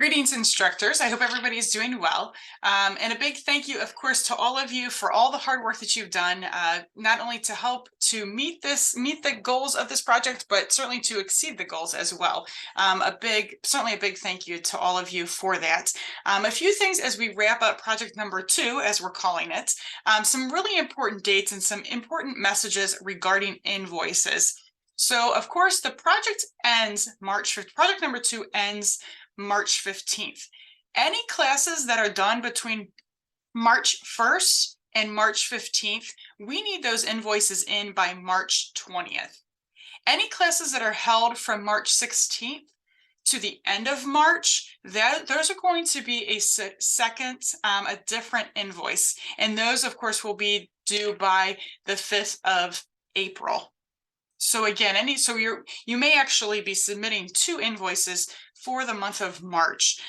Greetings, instructors. I hope everybody is doing well. And a big thank you, of course, to all of you for all the hard work that you've done, not only to help to meet the goals of this project, but certainly to exceed the goals as well. Certainly a big thank you to all of you for that. A few things as we wrap up project number 2, as we're calling it, some really important dates and some important messages regarding invoices. So, of course, the project ends March 5th. Project number 2 ends March 15th. Any classes that are done between March 1st and March 15th, we need those invoices in by March 20th. Any classes that are held from March 16th to the end of March, those are going to be a different invoice. And those, of course, will be due by the 5th of April. So again, you may actually be submitting 2 invoices for the month of March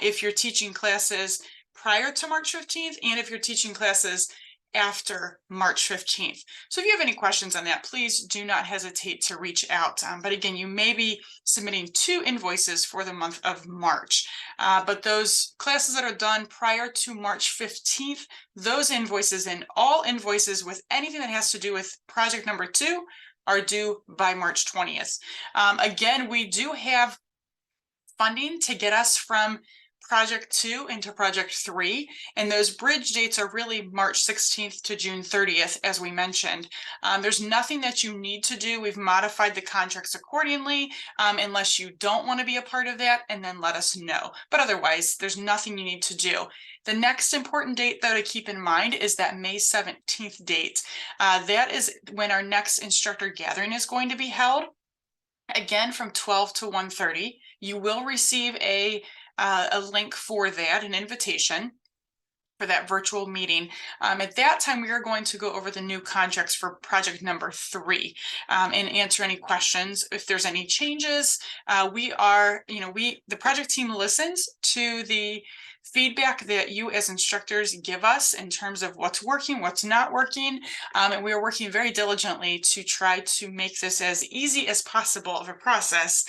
if you're teaching classes prior to March 15th and if you're teaching classes after March 15th. So if you have any questions on that, please do not hesitate to reach out. But again, you may be submitting 2 invoices for the month of March. But those classes that are done prior to March 15th, those invoices and all invoices with anything that has to do with project number 2 are due by March 20th. Again, we do have funding to get us from project 2 into project 3, and those bridge dates are really March 16th to June 30th, as we mentioned. There's nothing that you need to do. We've modified the contracts accordingly, unless you don't want to be a part of that, and then let us know. But otherwise, there's nothing you need to do. The next important date, though, to keep in mind is that May 17th date. That is when our next instructor gathering is going to be held. Again, from 12 to 1:30. You will receive a link for that, an invitation for that virtual meeting. At that time, we are going to go over the new contracts for project number 3 and answer any questions. If there's any changes, the project team listens to the feedback that you as instructors give us in terms of what's working, what's not working. And we are working very diligently to try to make this as easy as possible of a process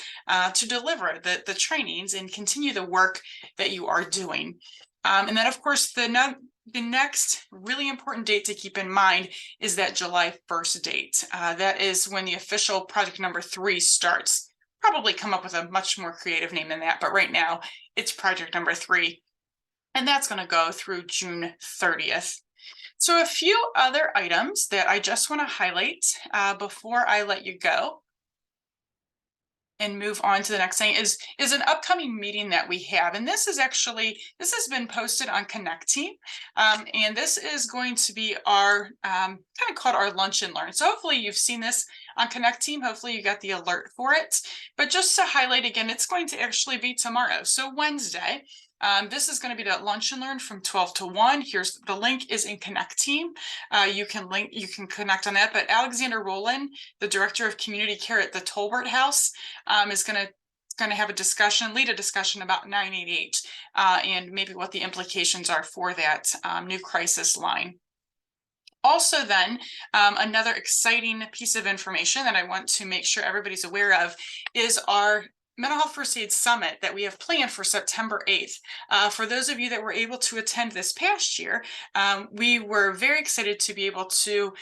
to deliver the trainings and continue the work that you are doing. And then, of course, the next really important date to keep in mind is that July 1st date. That is when the official project number 3 starts. Probably come up with a much more creative name than that, but right now it's project number 3. And that's going to go through June 30th. So a few other items that I just want to highlight before I let you go and move on to the next thing is an upcoming meeting that we have. And this has been posted on Connect Team. And this is going to be our kind of called our lunch and learn. So hopefully you've seen this on Connect Team. Hopefully you got the alert for it. But just to highlight again, it's going to actually be tomorrow. So Wednesday. This is going to be that lunch and learn from 12 to 1. Here's the link is in Connect Team. You can connect on that. But Alexander Rowland, the director of community care at the Tolbert House, is going to have lead a discussion about 988 and maybe what the implications are for that new crisis line. Also then, another exciting piece of information that I want to make sure everybody's aware of is our Mental Health First Aid Summit that we have planned for September 8th. For those of you that were able to attend this past year, we were very excited to be able to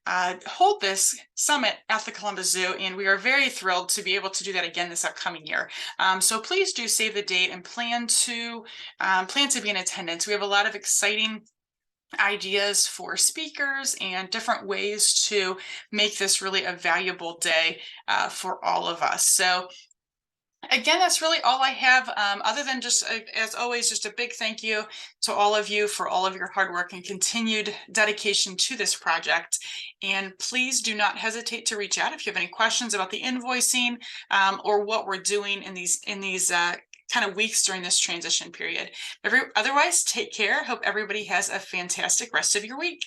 hold this summit at the Columbus Zoo, and we are very thrilled to be able to do that again this upcoming year. So please do save the date and plan to be in attendance. We have a lot of exciting ideas for speakers and different ways to make this really a valuable day for all of us. So again, that's really all I have, other than just, as always, just a big thank you to all of you for all of your hard work and continued dedication to this project. And please do not hesitate to reach out if you have any questions about the invoicing or what we're doing in these kind of weeks during this transition period. Otherwise, take care. Hope everybody has a fantastic rest of your week.